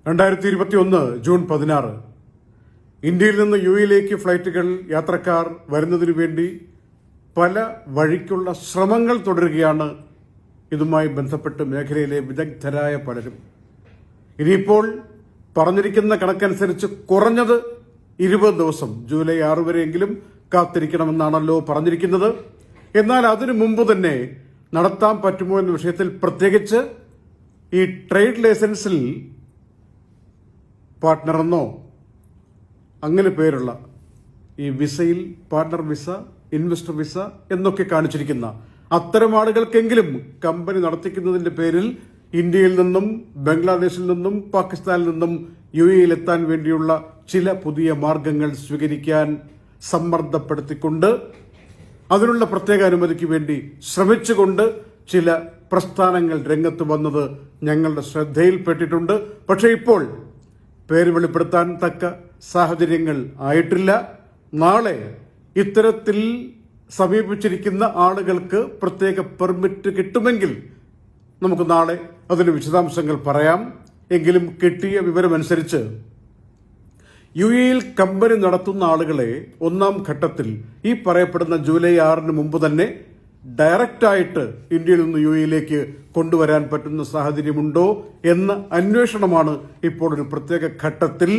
2021 June 16 ഇന്ത്യയിൽ നിന്ന് യുഎഇയിലേക്ക് ഫ്ലൈറ്റുകൾ യാത്രക്കാർ വരുന്നതിനു വേണ്ടി പല വഴിക്കുള്ള ശ്രമങ്ങൾ തുടരുകയാണ്. ഇതുമായി ബന്ധപ്പെട്ട് മേഖലയിലെ വിദഗ്ധരായ പലരും ഇനിയിപ്പോൾ പറഞ്ഞിരിക്കുന്ന കണക്കനുസരിച്ച് കുറഞ്ഞത് 20 ദിവസം ജൂലൈ 6 വരെയെങ്കിലും കാത്തിരിക്കണമെന്നാണല്ലോ പറഞ്ഞിരിക്കുന്നത്. എന്നാൽ അതിനു മുമ്പ് തന്നെ നടത്താൻ പറ്റുമോ എന്ന വിഷയത്തിൽ പ്രത്യേകിച്ച് ഈ ട്രേഡ് ലൈസൻസിൽ പാർട്ട്ണർ എന്നോ അങ്ങനെ പേരുള്ള ഈ വിസയിൽ പാർട്ട്ണർ വിസ, ഇൻവെസ്റ്റർ വിസ എന്നൊക്കെ കാണിച്ചിരിക്കുന്ന അത്തരം ആളുകൾക്കെങ്കിലും കമ്പനി നടത്തിക്കുന്നതിന്റെ പേരിൽ ഇന്ത്യയിൽ നിന്നും ബംഗ്ലാദേശിൽ നിന്നും പാകിസ്ഥാനിൽ നിന്നും യുഎഇയിലെത്താൻ വേണ്ടിയുള്ള ചില പുതിയ മാർഗങ്ങൾ സ്വീകരിക്കാൻ സമ്മർദ്ദപ്പെടുത്തിക്കൊണ്ട് അതിനുള്ള പ്രത്യേക അനുമതിക്ക് വേണ്ടി ശ്രമിച്ചുകൊണ്ട് ചില പ്രസ്ഥാനങ്ങൾ രംഗത്ത് വന്നത് ഞങ്ങളുടെ ശ്രദ്ധയിൽപ്പെട്ടിട്ടുണ്ട്. പക്ഷേ ഇപ്പോൾ പേര് വെളിപ്പെടുത്താൻ തക്ക സാഹചര്യങ്ങൾ ആയിട്ടില്ല. നാളെ ഇത്തരത്തിൽ സമീപിച്ചിരിക്കുന്ന ആളുകൾക്ക് പ്രത്യേക പെർമിറ്റ് കിട്ടുമെങ്കിൽ നമുക്ക് നാളെ അതിന്റെ വിശദാംശങ്ങൾ പറയാം. എങ്കിലും കിട്ടിയ വിവരമനുസരിച്ച് യുഎഇയിൽ കമ്പനി നടത്തുന്ന ആളുകളെ ഒന്നാം ഘട്ടത്തിൽ ഈ പറയപ്പെടുന്ന ജൂലൈ 6 മുമ്പ് തന്നെ ഡയറക്റ്റായിട്ട് ഇന്ത്യയിൽ നിന്ന് യുഎഇയിലേക്ക് കൊണ്ടുവരാൻ പറ്റുന്ന സാഹചര്യമുണ്ടോ എന്ന അന്വേഷണമാണ് ഇപ്പോൾ ഒരു പ്രത്യേക ഘട്ടത്തിൽ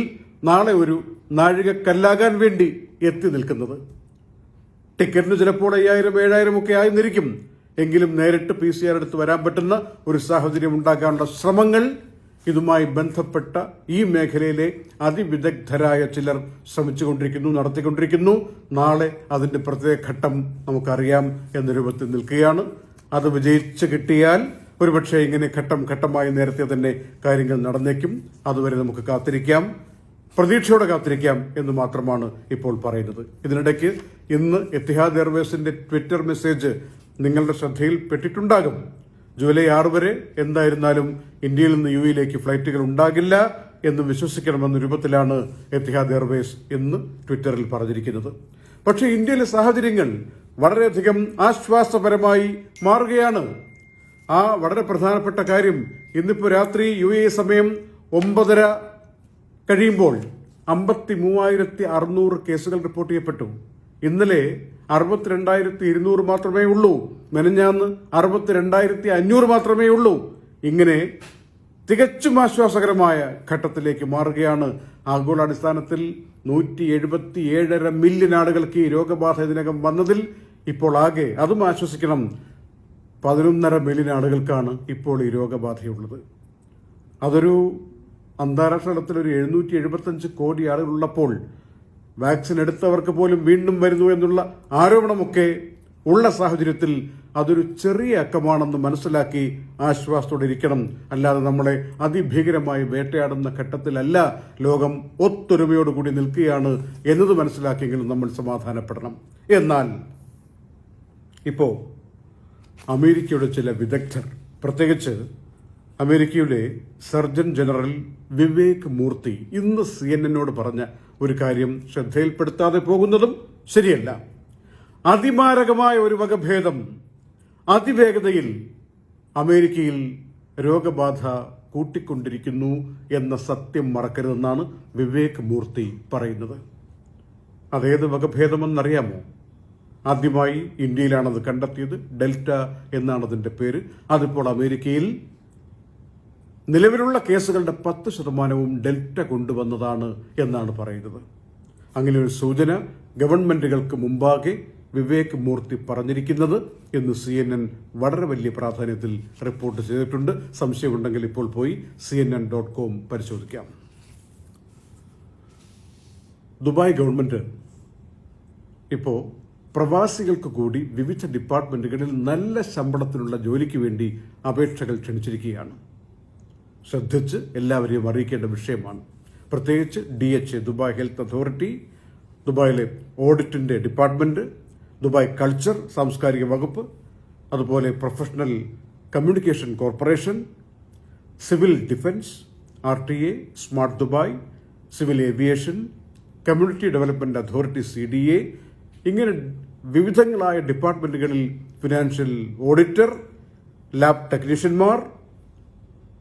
നാളെ ഒരു നാഴികക്കല്ലാകാൻ വേണ്ടി എത്തി നിൽക്കുന്നത്. ടിക്കറ്റിന് ചിലപ്പോൾ 5000-7000 ഒക്കെ ആയിരുന്നിരിക്കും. എങ്കിലും നേരിട്ട് PCR എടുത്ത് വരാൻ പറ്റുന്ന ഒരു സാഹചര്യം ഉണ്ടാക്കാനുള്ള ശ്രമങ്ങൾ ഇതുമായി ബന്ധപ്പെട്ട ഈ മേഖലയിലെ അതിവിദഗ്ധരായ ചിലർ ശ്രമിച്ചുകൊണ്ടിരിക്കുന്നു, നടത്തിക്കൊണ്ടിരിക്കുന്നു. നാളെ അതിന്റെ പ്രത്യേക ഘട്ടം നമുക്കറിയാം എന്ന രൂപത്തിൽ നിൽക്കുകയാണ്. അത് വിജയിച്ച് കിട്ടിയാൽ ഒരുപക്ഷെ ഇങ്ങനെ ഘട്ടം ഘട്ടമായി നേരത്തെ തന്നെ കാര്യങ്ങൾ നടന്നേക്കും. അതുവരെ നമുക്ക് കാത്തിരിക്കാം, പ്രതീക്ഷയോടെ കാത്തിരിക്കാം എന്ന് മാത്രമാണ് ഇപ്പോൾ പറയുന്നത്. ഇതിനിടയ്ക്ക് ഇന്ന് എത്തിഹാദ് എയർവേസിന്റെ ട്വിറ്റർ മെസ്സേജ് നിങ്ങളുടെ ശ്രദ്ധയിൽപ്പെട്ടിട്ടുണ്ടാകും. ജൂലൈ 6 വരെ എന്തായിരുന്നാലും ഇന്ത്യയിൽ നിന്ന് യുഎഇയിലേക്ക് ഫ്ലൈറ്റുകൾ ഉണ്ടാകില്ല എന്ന് വിശ്വസിക്കണമെന്ന രൂപത്തിലാണ് എത്തിഹാദ് എയർവേസ് ഇന്ന് ട്വിറ്ററിൽ പറഞ്ഞിരിക്കുന്നത്. പക്ഷേ ഇന്ത്യയിലെ സാഹചര്യങ്ങൾ വളരെയധികം ആശ്വാസപരമായി മാറുകയാണ്. ആ വളരെ പ്രധാനപ്പെട്ട കാര്യം, ഇന്നിപ്പോ രാത്രി യുഎഇ സമയം 9:30 കഴിയുമ്പോൾ 53,600 കേസുകൾ റിപ്പോർട്ട് ചെയ്യപ്പെട്ടു. ഇന്നലെ 62,200 മാത്രമേ ഉള്ളൂ. മെനഞ്ഞാന്ന് 62,500 മാത്രമേ ഉള്ളൂ. ഇങ്ങനെ തികച്ചും ആശ്വാസകരമായ ഘട്ടത്തിലേക്ക് മാറുകയാണ്. ആഗോളാടിസ്ഥാനത്തിൽ 177.5 മില്യൺ ആളുകൾക്ക് ഈ രോഗബാധ ഇതിനകം വന്നതിൽ ഇപ്പോൾ ആകെ, അതും ആശ്വസിക്കണം, 11.5 മില്യൺ ആളുകൾക്കാണ് ഇപ്പോൾ ഈ രോഗബാധയുള്ളത്. അതൊരു അന്താരാഷ്ട്ര തലത്തിൽ ഒരു 775 കോടി ആളുകളുള്ളപ്പോൾ വാക്സിൻ എടുത്തവർക്ക് പോലും വീണ്ടും വരുന്നു എന്നുള്ള ആരോപണമൊക്കെ ഉള്ള സാഹചര്യത്തിൽ അതൊരു ചെറിയ അക്കമാണെന്ന് മനസ്സിലാക്കി ആശ്വാസത്തോടെ ഇരിക്കണം. അല്ലാതെ നമ്മളെ അതിഭീകരമായി വേട്ടയാടുന്ന ഘട്ടത്തിലല്ല ലോകം ഒത്തൊരുമയോടുകൂടി നിൽക്കുകയാണ് എന്നത് മനസ്സിലാക്കിയെങ്കിലും നമ്മൾ സമാധാനപ്പെടണം. എന്നാൽ ഇപ്പോ അമേരിക്കയുടെ ചില വിദഗ്ധർ, പ്രത്യേകിച്ച് അമേരിക്കയുടെ സർജൻ ജനറൽ വിവേക് മൂർത്തി ഇന്ന് CNN പറഞ്ഞ ഒരു കാര്യം ശ്രദ്ധയിൽപ്പെടുത്താതെ പോകുന്നതും ശരിയല്ല. അതിമാരകമായ ഒരു വകഭേദം അതിവേഗതയിൽ അമേരിക്കയിൽ രോഗബാധ കൂട്ടിക്കൊണ്ടിരിക്കുന്നു എന്ന സത്യം മറക്കരുതെന്നാണ് വിവേക് മൂർത്തി പറയുന്നത്. അതേത് വകഭേദമെന്നറിയാമോ? ആദ്യമായി ഇന്ത്യയിലാണത് കണ്ടെത്തിയത്. ഡെൽറ്റ എന്നാണ് അതിന്റെ പേര്. അതിപ്പോൾ അമേരിക്കയിൽ നിലവിലുള്ള കേസുകളുടെ 10% ഡെൽറ്റ കൊണ്ടുവന്നതാണ് എന്നാണ് പറയുന്നത്. അങ്ങനെ ഒരു സൂചന ഗവൺമെന്റുകൾക്ക് മുമ്പാകെ വിവേക് മൂർത്തി പറഞ്ഞിരിക്കുന്നത് എന്ന് CNN വളരെ വലിയ പ്രാധാന്യത്തിൽ റിപ്പോർട്ട് ചെയ്തിട്ടുണ്ട്. സംശയമുണ്ടെങ്കിൽ ഇപ്പോൾ പോയി CNN.com പരിശോധിക്കാം. ദുബായ് ഗവൺമെന്റ് ഇപ്പോൾ പ്രവാസികൾക്ക് കൂടി വിവിധ ഡിപ്പാർട്ട്മെന്റുകളിൽ നല്ല ശമ്പളത്തിനുള്ള ജോലിക്ക് വേണ്ടി അപേക്ഷകൾ ക്ഷണിച്ചിരിക്കുകയാണ്. ശ്രദ്ധിച്ച് എല്ലാവരെയും അറിയിക്കേണ്ട വിഷയമാണ്. പ്രത്യേകിച്ച് DHA, ദുബായ് ഹെൽത്ത് അതോറിറ്റി, ദുബായിലെ ഓഡിറ്റിന്റെ ഡിപ്പാർട്ട്മെന്റ്, ദുബായ് കൾച്ചർ സാംസ്കാരിക വകുപ്പ്, അതുപോലെ professional communication corporation, civil defence, RTA, smart Dubai, civil aviation, community development authority CDA, ഇങ്ങനെ വിവിധങ്ങളായ ഡിപ്പാർട്ട്മെന്റുകളിൽ ഫിനാൻഷ്യൽ ഓഡിറ്റർ, ലാബ് ടെക്നീഷ്യന്മാർ,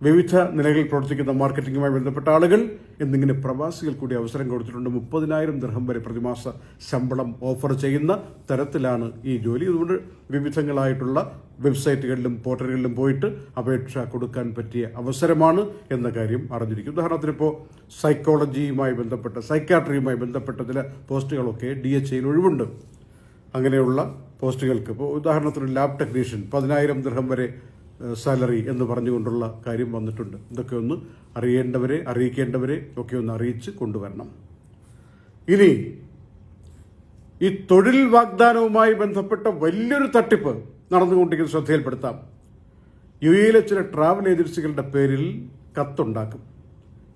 വിവിധ നിലകളിൽ പ്രവർത്തിക്കുന്ന മാർക്കറ്റിംഗുമായി ബന്ധപ്പെട്ട ആളുകൾ എന്നിങ്ങനെ പ്രവാസികൾ കൂടി അവസരം കൊടുത്തിട്ടുണ്ട്. 30,000 ദിർഹം വരെ പ്രതിമാസ ശമ്പളം ഓഫർ ചെയ്യുന്ന തരത്തിലാണ് ഈ ജോലി. അതുകൊണ്ട് വിവിധങ്ങളായിട്ടുള്ള വെബ്സൈറ്റുകളിലും പോർട്ടലുകളിലും പോയിട്ട് അപേക്ഷ കൊടുക്കാൻ പറ്റിയ അവസരമാണ് എന്ന കാര്യം അറിഞ്ഞിരിക്കും. ഉദാഹരണത്തിന് ഇപ്പോൾ സൈക്കോളജിയുമായി ബന്ധപ്പെട്ട സൈക്കാട്രിയുമായി ബന്ധപ്പെട്ട ചില പോസ്റ്റുകളൊക്കെ DHAയിൽ ഒഴിവുണ്ട്. അങ്ങനെയുള്ള പോസ്റ്റുകൾക്ക് ഇപ്പോൾ ഉദാഹരണത്തിന് ലാബ് ടെക്നീഷ്യൻ 10,000 ദിർഹം വരെ സാലറി എന്ന് പറഞ്ഞുകൊണ്ടുള്ള കാര്യം വന്നിട്ടുണ്ട്. ഇതൊക്കെ ഒന്ന് അറിയിക്കേണ്ടവരെ ഒക്കെ ഒന്ന് അറിയിച്ച് കൊണ്ടുവരണം. ഇനി ഈ തൊഴിൽ വാഗ്ദാനവുമായി ബന്ധപ്പെട്ട വലിയൊരു തട്ടിപ്പ് നടന്നുകൊണ്ടിരിക്കുന്ന ശ്രദ്ധയിൽപ്പെടുത്താം. UAEയിലെ ചില ട്രാവൽ ഏജൻസികളുടെ പേരിൽ കത്തുണ്ടാക്കും.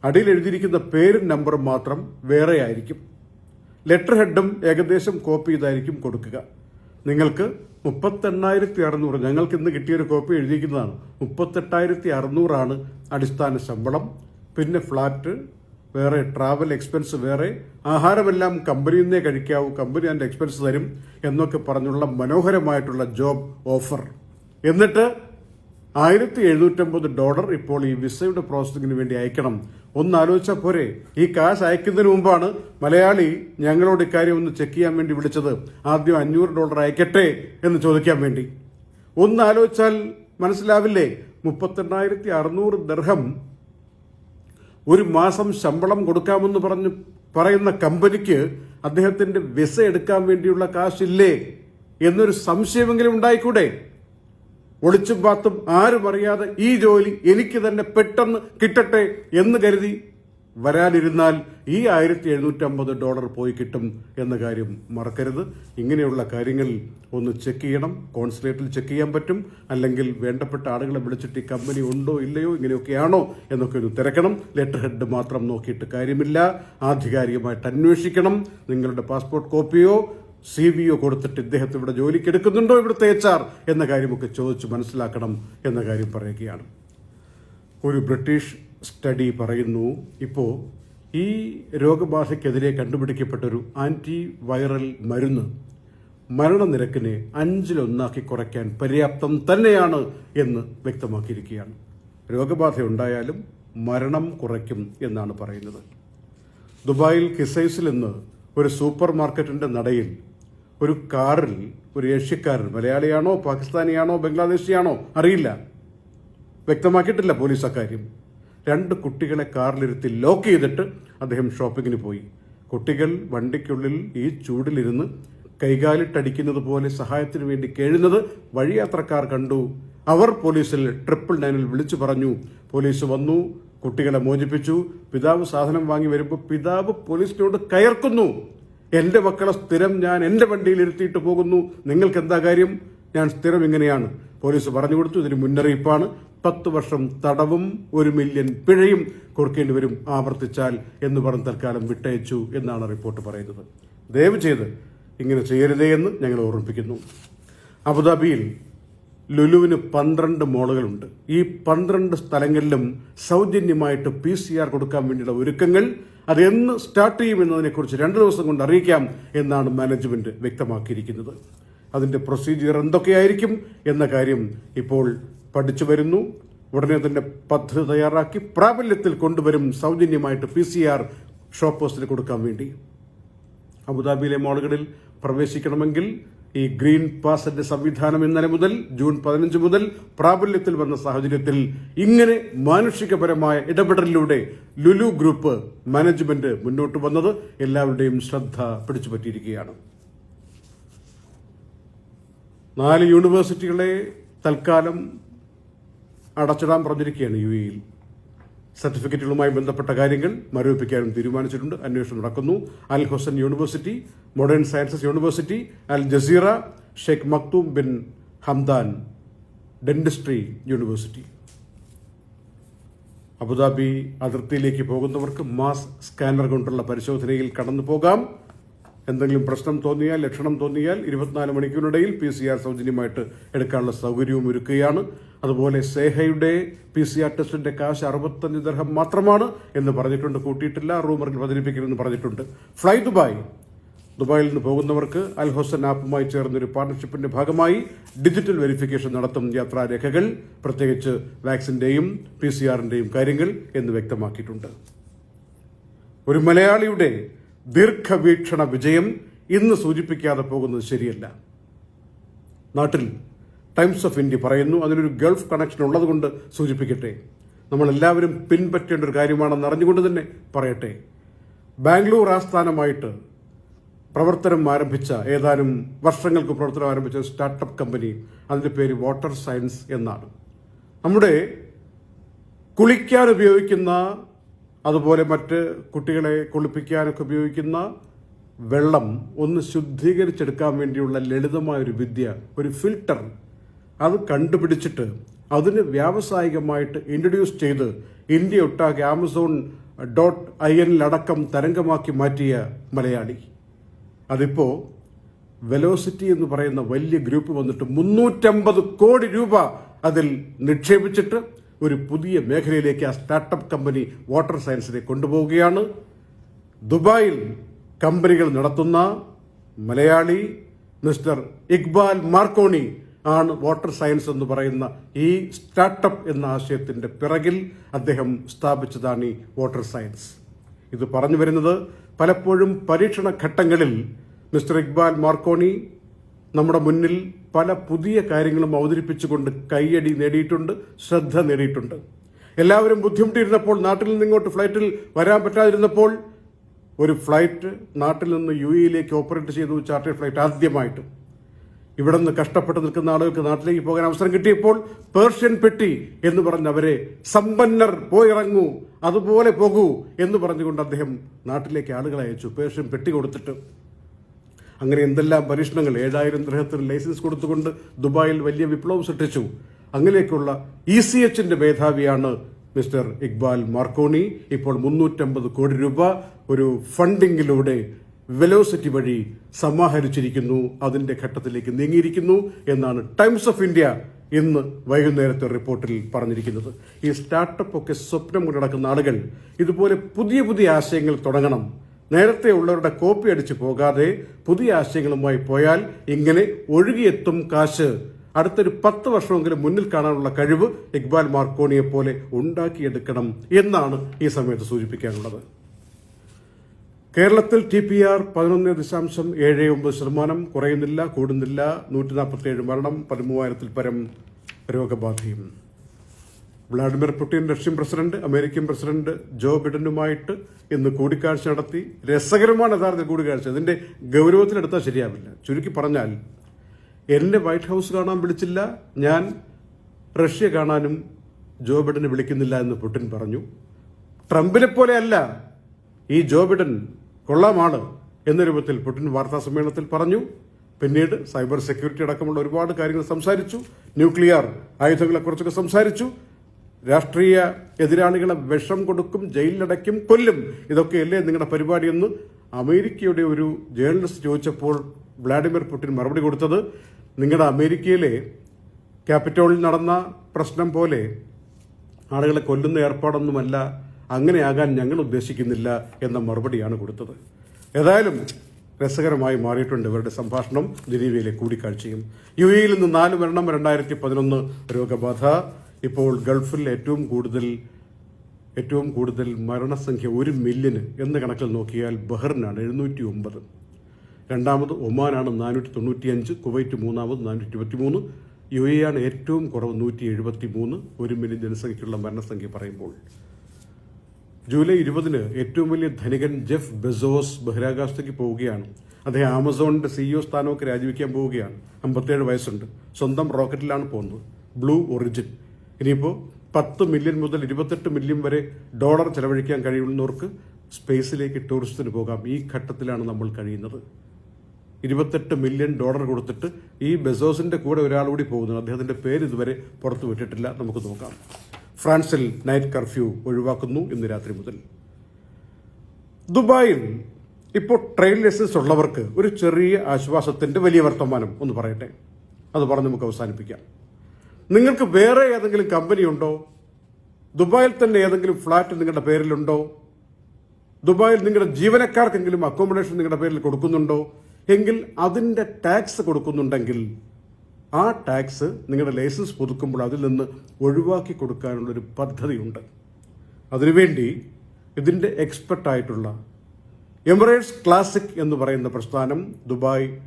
അടിയിൽ എഴുതിയിരിക്കുന്ന പേരും നമ്പറും മാത്രം വേറെ ആയിരിക്കും. ലെറ്റർ ഹെഡും ഏകദേശം കോപ്പി ചെയ്തായിരിക്കും കൊടുക്കുക. നിങ്ങൾക്ക് 38,600, ഞങ്ങൾക്ക് ഇന്ന് കിട്ടിയൊരു കോപ്പി എഴുതിയിരിക്കുന്നതാണ്. 38,600 അടിസ്ഥാന ശമ്പളം. പിന്നെ ഫ്ലാറ്റ് വേറെ, ട്രാവൽ എക്സ്പെൻസ് വേറെ, ആഹാരമെല്ലാം കമ്പനിയിൽ നിന്നേ കഴിക്കാവൂ, കമ്പനി അതിൻ്റെ എക്സ്പെൻസ് തരും എന്നൊക്കെ പറഞ്ഞുള്ള മനോഹരമായിട്ടുള്ള ജോബ് ഓഫർ. എന്നിട്ട് $1,750 ഇപ്പോൾ ഈ വിസയുടെ പ്രോസസ്സിങ്ങിന് വേണ്ടി അയക്കണം. ഒന്നാലോചിച്ചാൽ പോരെ? ഈ കാശ് അയക്കുന്നതിന് മുമ്പാണ് മലയാളി ഞങ്ങളോട് ഇക്കാര്യം ഒന്ന് ചെക്ക് ചെയ്യാൻ വേണ്ടി വിളിച്ചത്. ആദ്യം $500 അയക്കട്ടെ എന്ന് ചോദിക്കാൻ വേണ്ടി. ഒന്നാലോചിച്ചാൽ മനസ്സിലാവില്ലേ? 38,600 ദിർഹം ഒരു മാസം ശമ്പളം കൊടുക്കാമെന്ന് പറയുന്ന കമ്പനിക്ക് അദ്ദേഹത്തിന്റെ വിസ എടുക്കാൻ വേണ്ടിയുള്ള കാശില്ലേ എന്നൊരു സംശയമെങ്കിലും ഉണ്ടായിക്കൂടെ? ഒളിച്ചും പാത്തും ആരും അറിയാതെ ഈ ജോലി എനിക്ക് തന്നെ പെട്ടെന്ന് കിട്ടട്ടെ എന്ന് കരുതി വരാനിരുന്നാൽ ഈ $1,750 പോയി കിട്ടും എന്ന കാര്യം മറക്കരുത്. ഇങ്ങനെയുള്ള കാര്യങ്ങൾ ഒന്ന് ചെക്ക് ചെയ്യണം. കോൺസുലേറ്റിൽ ചെക്ക് ചെയ്യാൻ പറ്റും. അല്ലെങ്കിൽ വേണ്ടപ്പെട്ട ആളുകളെ വിളിച്ചിട്ട് ഈ കമ്പനി ഉണ്ടോ ഇല്ലയോ, ഇങ്ങനെയൊക്കെയാണോ എന്നൊക്കെ ഒന്ന് തിരക്കണം. ലെറ്റർ ഹെഡ് മാത്രം നോക്കിയിട്ട് കാര്യമില്ല. ആധികാരികമായിട്ട് അന്വേഷിക്കണം. നിങ്ങളുടെ പാസ്പോർട്ട് കോപ്പിയോ CV കൊടുത്തിട്ട് ഇദ്ദേഹത്തെ ഇവിടെ ജോലിക്ക് എടുക്കുന്നുണ്ടോ ഇവിടുത്തെ HR എന്ന കാര്യമൊക്കെ ചോദിച്ച് മനസ്സിലാക്കണം എന്ന കാര്യം പറയുകയാണ്. ഒരു ബ്രിട്ടീഷ് സ്റ്റഡി പറയുന്നു, ഇപ്പോൾ ഈ രോഗബാധയ്ക്കെതിരെ കണ്ടുപിടിക്കപ്പെട്ടൊരു ആന്റി വൈറൽ മരുന്ന് മരണനിരക്കിനെ 5-1 കുറയ്ക്കാൻ പര്യാപ്തം തന്നെയാണ് എന്ന് വ്യക്തമാക്കിയിരിക്കുകയാണ്. രോഗബാധ ഉണ്ടായാലും മരണം കുറയ്ക്കും എന്നാണ് പറയുന്നത്. ദുബായിൽ കിസൈസിൽ നിന്ന് ഒരു സൂപ്പർ മാർക്കറ്റിന്റെ നടയിൽ ഒരു കാറിൽ ഒരു ഏഷ്യക്കാരൻ, മലയാളിയാണോ പാകിസ്ഥാനിയാണോ ബംഗ്ലാദേശിയാണോ അറിയില്ല, വ്യക്തമാക്കിയിട്ടില്ല പോലീസ് അക്കാര്യം, 2 കുട്ടികളെ കാറിലിരുത്തി ലോക്ക് ചെയ്തിട്ട് അദ്ദേഹം ഷോപ്പിങ്ങിന് പോയി. കുട്ടികൾ വണ്ടിക്കുള്ളിൽ ഈ ചൂടിലിരുന്ന് കൈകാലിട്ടടിക്കുന്നത് പോലെ സഹായത്തിന് വേണ്ടി കേഴുന്നത് വഴിയാത്രക്കാർ കണ്ടു. അവർ പോലീസിൽ 999 വിളിച്ചു പറഞ്ഞു. പോലീസ് വന്നു, കുട്ടികളെ മോചിപ്പിച്ചു. പിതാവ് സാധനം വാങ്ങി വരുമ്പോൾ പിതാവ് പോലീസിനോട് കയർക്കുന്നു, എന്റെ മക്കളെ സ്ഥിരം ഞാൻ എന്റെ വണ്ടിയിൽ ഇരുത്തിയിട്ട് പോകുന്നു, നിങ്ങൾക്ക് എന്താ കാര്യം? ഞാൻ സ്ഥിരം ഇങ്ങനെയാണ്. പോലീസ് പറഞ്ഞു കൊടുത്തു, ഇതിന് മുന്നറിയിപ്പാണ്, 10 വർഷം തടവും 1 മില്യൺ പിഴയും കൊടുക്കേണ്ടി വരും ആവർത്തിച്ചാൽ എന്ന് പറഞ്ഞ് തൽക്കാലം വിട്ടയച്ചു എന്നാണ് റിപ്പോർട്ട് പറയുന്നത്. ദയവ് ചെയ്ത് ഇങ്ങനെ ചെയ്യരുതേ എന്ന് ഞങ്ങൾ ഓർമ്മിപ്പിക്കുന്നു. അബുദാബിയിൽ ലുലുവിന് 12 മോളുകളുണ്ട്. ഈ 12 സ്ഥലങ്ങളിലും സൗജന്യമായിട്ട് PCR കൊടുക്കാൻ വേണ്ടിയുള്ള ഒരുക്കങ്ങൾ അതെന്ന് സ്റ്റാർട്ട് ചെയ്യുമെന്നതിനെക്കുറിച്ച് 2 ദിവസം കൊണ്ട് അറിയിക്കാം എന്നാണ് മാനേജ്മെന്റ് വ്യക്തമാക്കിയിരിക്കുന്നത്. അതിന്റെ പ്രൊസീജിയർ എന്തൊക്കെയായിരിക്കും എന്ന കാര്യം ഇപ്പോൾ പഠിച്ചു വരുന്നു. ഉടനെ തന്നെ പദ്ധതി തയ്യാറാക്കി പ്രാബല്യത്തിൽ കൊണ്ടുവരും സൗജന്യമായിട്ട് PCR ഷോപ്പേഴ്സിന് കൊടുക്കാൻ വേണ്ടി. അബുദാബിയിലെ മോളുകളിൽ പ്രവേശിക്കണമെങ്കിൽ ഈ ഗ്രീൻ പാസിന്റെ സംവിധാനം ഇന്നലെ മുതൽ ജൂൺ 15 മുതൽ പ്രാബല്യത്തിൽ വന്ന സാഹചര്യത്തിൽ ഇങ്ങനെ മാനുഷികപരമായ ഇടപെടലിലൂടെ ലുലു ഗ്രൂപ്പ് മാനേജ്മെന്റ് മുന്നോട്ട് വന്നത് എല്ലാവരുടെയും ശ്രദ്ധ പിടിച്ചുപറ്റിയിരിക്കുകയാണ്. 4 യൂണിവേഴ്സിറ്റികളെ തൽക്കാലം അടച്ചിടാൻ പറഞ്ഞിരിക്കുകയാണ് UAEയിൽ. സർട്ടിഫിക്കറ്റുകളുമായി ബന്ധപ്പെട്ട കാര്യങ്ങൾ മരവിപ്പിക്കാനും തീരുമാനിച്ചിട്ടുണ്ട്. അന്വേഷണം നടക്കുന്നു. Al Hosn university, modern sciences university, Al Jazeera, Sheikh Maktoum bin Hamdan dentistry university. Abu Dhabi അതിർത്തിയിലേക്ക് പോകുന്നവർക്ക് മാസ് സ്കാനർ കൊണ്ടുള്ള പരിശോധനയിൽ കടന്നു പോകാം. എന്തെങ്കിലും പ്രശ്നം തോന്നിയാൽ, ലക്ഷണം തോന്നിയാൽ 24 മണിക്കൂറിനിടയിൽ PCR സൗജന്യമായിട്ട് എടുക്കാനുള്ള സൗകര്യവും ഒരുക്കുകയാണ്. അതുപോലെ സേഹയുടെ PCR ടെസ്റ്റിന്റെ കാശ് 65 ദിർഹം മാത്രമാണ് എന്ന് പറഞ്ഞിട്ടുണ്ട്. കൂട്ടിയിട്ടില്ല, റൂമറിൽ പ്രചരിപ്പിക്കരുതെന്ന് പറഞ്ഞിട്ടുണ്ട്. ഫ്ലൈ ദുബായ് ദുബായിൽ നിന്ന് പോകുന്നവർക്ക് അൽ ഹൊസൻ ആപ്പുമായി ചേർന്നൊരു പാർട്ണർഷിപ്പിന്റെ ഭാഗമായി ഡിജിറ്റൽ വെരിഫിക്കേഷൻ നടത്തും യാത്രാരേഖകൾ, പ്രത്യേകിച്ച് വാക്സിന്റെയും PCR-ന്റെയും കാര്യങ്ങൾ എന്ന് വ്യക്തമാക്കിയിട്ടുണ്ട്. ഒരു മലയാളിയുടെ ദീർഘവീക്ഷണ വിജയം ഇന്ന് സൂചിപ്പിക്കാതെ പോകുന്നത് ശരിയല്ല. നാട്ടിൽ ടൈംസ് ഓഫ് ഇന്ത്യ പറയുന്നു, അതിനൊരു ഗൾഫ് കണക്ഷൻ ഉള്ളതുകൊണ്ട് സൂചിപ്പിക്കട്ടെ, നമ്മളെല്ലാവരും പിൻപറ്റേണ്ട ഒരു കാര്യമാണെന്ന് അറിഞ്ഞുകൊണ്ട് തന്നെ പറയട്ടെ. ബാംഗ്ലൂർ ആസ്ഥാനമായിട്ട് പ്രവർത്തനം ആരംഭിച്ച, ഏതാനും വർഷങ്ങൾക്ക് പ്രവർത്തനം ആരംഭിച്ച സ്റ്റാർട്ടപ്പ് കമ്പനി, അതിന്റെ പേര് വാട്ടർ സയൻസ് എന്നാണ്. നമ്മുടെ കുളിക്കാൻ ഉപയോഗിക്കുന്ന, അതുപോലെ മറ്റ് കുട്ടികളെ കുളിപ്പിക്കാനൊക്കെ ഉപയോഗിക്കുന്ന വെള്ളം ഒന്ന് ശുദ്ധീകരിച്ചെടുക്കാൻ വേണ്ടിയുള്ള ലളിതമായൊരു വിദ്യ, ഒരു ഫിൽട്ടർ, അത് കണ്ടുപിടിച്ചിട്ട് അതിന് വ്യാവസായികമായിട്ട് ഇൻട്രൊഡ്യൂസ് ചെയ്ത് ഇന്ത്യ ഒട്ടാകെ Amazon.in അടക്കം തരംഗമാക്കി മാറ്റിയ മലയാളി. അതിപ്പോ വെലോസിറ്റി എന്ന് പറയുന്ന വലിയ ഗ്രൂപ്പ് വന്നിട്ട് 350 കോടി രൂപ അതിൽ നിക്ഷേപിച്ചിട്ട് ഒരു പുതിയ മേഖലയിലേക്ക് ആ സ്റ്റാർട്ടപ്പ് കമ്പനി വാട്ടർ സയൻസിനെ കൊണ്ടുപോവുകയാണ്. ദുബായിൽ കമ്പനികൾ നടത്തുന്ന മലയാളി മിസ്റ്റർ ഇക്ബാൽ മാർക്കോണി ആണ് വാട്ടർ സയൻസ് എന്ന് പറയുന്ന ഈ സ്റ്റാർട്ടപ്പ് എന്ന ആശയത്തിന്റെ പിറകിൽ അദ്ദേഹം സ്ഥാപിച്ചതാണ് ഈ വാട്ടർ സയൻസ്. ഇത് പറഞ്ഞു വരുന്നത്, പലപ്പോഴും പരീക്ഷണ ഘട്ടങ്ങളിൽ മിസ്റ്റർ ഇക്ബാൽ മാർക്കോണി നമ്മുടെ മുന്നിൽ പല പുതിയ കാര്യങ്ങളും അവതരിപ്പിച്ചുകൊണ്ട് കൈയടി നേടിയിട്ടുണ്ട്, ശ്രദ്ധ നേടിയിട്ടുണ്ട്. എല്ലാവരും ബുദ്ധിമുട്ടിയിരുന്നപ്പോൾ, നാട്ടിൽ നിന്ന് ഇങ്ങോട്ട് ഫ്ലൈറ്റിൽ വരാൻ പറ്റാതിരുന്നപ്പോൾ, ഒരു ഫ്ലൈറ്റ് നാട്ടിൽ നിന്ന് UAE ഓപ്പറേറ്റ് ചെയ്തു, ചാർട്ടേഡ് ഫ്ലൈറ്റ് ആദ്യമായിട്ട്. ഇവിടെ നിന്ന് കഷ്ടപ്പെട്ട് നിൽക്കുന്ന ആളുകൾക്ക് നാട്ടിലേക്ക് പോകാൻ അവസരം കിട്ടിയപ്പോൾ പേർഷ്യൻ പെട്ടി എന്ന് പറഞ്ഞ് അവരെ സമ്പന്നർ പോയിറങ്ങൂ, അതുപോലെ പോകൂ എന്ന് പറഞ്ഞുകൊണ്ട് അദ്ദേഹം നാട്ടിലേക്ക് ആളുകളെ അയച്ചു, പേർഷ്യൻ പെട്ടി കൊടുത്തിട്ട്. അങ്ങനെ എന്തെല്ലാം പരീക്ഷണങ്ങൾ, 7000 ദിർഹത്തിന് ലൈസൻസ് കൊടുത്തുകൊണ്ട് ദുബായിൽ വലിയ വിപ്ലവം സൃഷ്ടിച്ചു. അങ്ങനെയൊക്കെയുള്ള ECHന്റെ മേധാവിയാണ് മിസ്റ്റർ ഇക്ബാൽ മാർക്കോണി. ഇപ്പോൾ 350 കോടി രൂപ ഒരു ഫണ്ടിങ്ങിലൂടെ വെലോസിറ്റി വഴി സമാഹരിച്ചിരിക്കുന്നു, അതിന്റെ ഘട്ടത്തിലേക്ക് നീങ്ങിയിരിക്കുന്നു എന്നാണ് ടൈംസ് ഓഫ് ഇന്ത്യ ഇന്ന് വൈകുന്നേരത്തെ റിപ്പോർട്ടിൽ പറഞ്ഞിരിക്കുന്നത്. ഈ സ്റ്റാർട്ടപ്പ് ഒക്കെ സ്വപ്നം കൊണ്ട് നടക്കുന്ന ആളുകൾ ഇതുപോലെ പുതിയ പുതിയ ആശയങ്ങൾ തുടങ്ങണം. നേരത്തെ ഉള്ളവരുടെ കോപ്പി അടിച്ച് പോകാതെ പുതിയ ആശയങ്ങളുമായി പോയാൽ ഇങ്ങനെ ഒഴുകിയെത്തും കാശ്. അടുത്തൊരു 10 വർഷമെങ്കിലും മുന്നിൽ കാണാനുള്ള കഴിവ് ഇക്ബാൽ മാർക്കോണിയെ പോലെ ഉണ്ടാക്കിയെടുക്കണം എന്നാണ് ഈ സമയത്ത് സൂചിപ്പിക്കാനുള്ളത്. കേരളത്തിൽ TPR 11.79%, കുറയുന്നില്ല, കൂടുന്നില്ല. 147 മരണം, 13,000-ൽ പരം രോഗബാധയും. Vladimir Putin Russian president American president Joe ബിഡനുമായിട്ട് ഇന്ന് കൂടിക്കാഴ്ച നടത്തി. രസകരമാണ് യഥാർത്ഥ കൂടിക്കാഴ്ച. ഇതിന്റെ ഗൗരവത്തിലെടുത്താൽ ശരിയാവില്ല. ചുരുക്കി പറഞ്ഞാൽ, എന്നെ വൈറ്റ് ഹൌസ് കാണാൻ വിളിച്ചില്ല, ഞാൻ റഷ്യ കാണാനും ജോ ബിഡനെ വിളിക്കുന്നില്ല എന്ന് പുടിൻ പറഞ്ഞു. ട്രംപിനെ പോലെയല്ല ഈ ജോ ബിഡൻ, കൊള്ളാമാണ് എന്ന രൂപത്തിൽ പുടിൻ വാർത്താ സമ്മേളനത്തിൽ പറഞ്ഞു. പിന്നീട് സൈബർ സെക്യൂരിറ്റി അടക്കമുള്ള ഒരുപാട് കാര്യങ്ങൾ സംസാരിച്ചു. ന്യൂക്ലിയർ ആയുധങ്ങളെക്കുറിച്ചൊക്കെ സംസാരിച്ചു. രാഷ്ട്രീയ എതിരാളികളെ വിഷം കൊടുക്കും, ജയിലിലടയ്ക്കും, കൊല്ലും, ഇതൊക്കെയല്ലേ നിങ്ങളുടെ പരിപാടിയെന്ന് അമേരിക്കയുടെ ഒരു ജേർണലിസ്റ്റ് ചോദിച്ചപ്പോൾ വ്ളാഡിമിർ പുടിൻ മറുപടി കൊടുത്തത്, നിങ്ങളുടെ അമേരിക്കയിലെ ക്യാപിറ്റോളിൽ നടന്ന പ്രശ്നം പോലെ ആളുകളെ കൊല്ലുന്ന ഏർപ്പാടൊന്നുമല്ല, അങ്ങനെയാകാൻ ഞങ്ങൾ ഉദ്ദേശിക്കുന്നില്ല എന്ന മറുപടിയാണ് കൊടുത്തത്. ഏതായാലും രസകരമായി മാറിയിട്ടുണ്ട് ഇവരുടെ സംഭാഷണം, ജനീവയിലെ കൂടിക്കാഴ്ചയും. UAE-യിൽ നിന്ന് 4 മരണം, 2011 രോഗബാധ. ഇപ്പോൾ ഗൾഫിൽ ഏറ്റവും കൂടുതൽ മരണസംഖ്യ 1 മില്യന് എന്ന കണക്കിൽ നോക്കിയാൽ ബഹ്റിനാണ് 709, രണ്ടാമത് ഒമാനാണ് 495, കുവൈറ്റ് മൂന്നാമത് 423, UAE ആണ് ഏറ്റവും കുറവ് 173 1 മില്യൺ ജനസംഖ്യയുള്ള മരണസംഖ്യ പറയുമ്പോൾ. ജൂലൈ 20-ന് ഏറ്റവും വലിയ ധനികൻ ജെഫ് ബെസോസ് ബഹിരാകാശത്തേക്ക് പോവുകയാണ്. അദ്ദേഹം ആമസോണിന്റെ CEO സ്ഥാനമൊക്കെ രാജിവെക്കാൻ പോവുകയാണ്. 57 വയസ്സുണ്ട്. സ്വന്തം റോക്കറ്റിലാണ് പോകുന്നത്, ബ്ലൂ ഒറിജിൻ. ഇനിയിപ്പോൾ 10 മില്യൺ മുതൽ 28 മില്യൺ വരെ ഡോളർ ചെലവഴിക്കാൻ കഴിയുന്നവർക്ക് സ്പേസിലേക്ക് ടൂറിസത്തിന് പോകാം. ഈ ഘട്ടത്തിലാണ് നമ്മൾ കഴിയുന്നത്. 28 മില്യൺ ഡോളർ കൊടുത്തിട്ട് ഈ ബെസോസിന്റെ കൂടെ ഒരാൾ കൂടി പോകുന്നത്. അദ്ദേഹത്തിന്റെ പേര് ഇതുവരെ പുറത്തു വിട്ടിട്ടില്ല, നമുക്ക് നോക്കാം. ഫ്രാൻസിൽ നൈറ്റ് കർഫ്യൂ ഒഴിവാക്കുന്നു ഇന്ന് രാത്രി മുതൽ. ദുബായിൽ ഇപ്പോൾ ട്രെയിൻ ലൈസൻസ് ഉള്ളവർക്ക് ഒരു ചെറിയ ആശ്വാസത്തിന്റെ വലിയ വർത്തമാനം ഒന്ന് പറയട്ടെ, അത് പറഞ്ഞ് നമുക്ക് അവസാനിപ്പിക്കാം. നിങ്ങൾക്ക് വേറെ ഏതെങ്കിലും കമ്പനി ഉണ്ടോ? ദുബായിൽ തന്നെ ഏതെങ്കിലും ഫ്ലാറ്റ് നിങ്ങളുടെ പേരിലുണ്ടോ? ദുബായിൽ നിങ്ങളുടെ ജീവനക്കാർക്കെങ്കിലും അക്കോമഡേഷൻ നിങ്ങളുടെ പേരിൽ കൊടുക്കുന്നുണ്ടോ എങ്കിൽ അതിന്റെ ടാക്സ് കൊടുക്കുന്നുണ്ടെങ്കിൽ ആ ടാക്സ് നിങ്ങളുടെ ലൈസൻസ് പുതുക്കുമ്പോൾ അതിൽ നിന്ന് ഒഴിവാക്കി കൊടുക്കാനുള്ളൊരു പദ്ധതിയുണ്ട്. അതിനുവേണ്ടി ഇതിന്റെ എക്സ്പെർട്ടായിട്ടുള്ള എമിറേറ്റ്സ് ക്ലാസിക് എന്ന് പറയുന്ന പ്രസ്ഥാനം ദുബായ്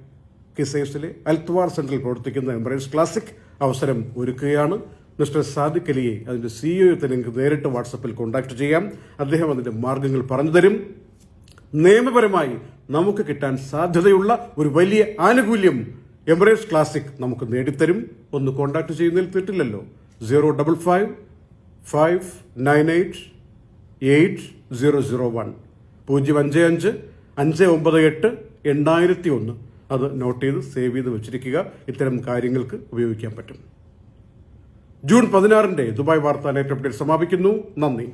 കിസൈസിലെ അൽത്വാർ സെന്ററിൽ പ്രവർത്തിക്കുന്ന എമിറേറ്റ്സ് ക്ലാസിക് അവസരം ഒരുക്കുകയാണ്. മിസ്റ്റർ സാദിഖ് അലിയെ അതിന്റെ സിഇഒയെ നിങ്ങൾക്ക് നേരിട്ട് വാട്സപ്പിൽ കോൺടാക്ട് ചെയ്യാം. അദ്ദേഹം അതിന്റെ മാർഗങ്ങൾ പറഞ്ഞു തരും. നിയമപരമായി നമുക്ക് കിട്ടാൻ സാധ്യതയുള്ള ഒരു വലിയ ആനുകൂല്യം എമിറേറ്റ്സ് ക്ലാസിക് നമുക്ക് നേടിത്തരും. ഒന്ന് കോൺടാക്ട് ചെയ്യുന്നതിൽ തെറ്റില്ലല്ലോ. 055-598-8001 055-598-8001. അത് നോട്ട് ചെയ്ത് സേവ് ചെയ്ത് വെച്ചിരിക്കുക. ഇത്തരം കാര്യങ്ങൾക്ക് ഉപയോഗിക്കാൻ പറ്റും. ജൂൺ 16 ദുബായ് വാർത്താ ലേറ്റ് അപ്ഡേറ്റ് സമാപിക്കുന്നു. നന്ദി.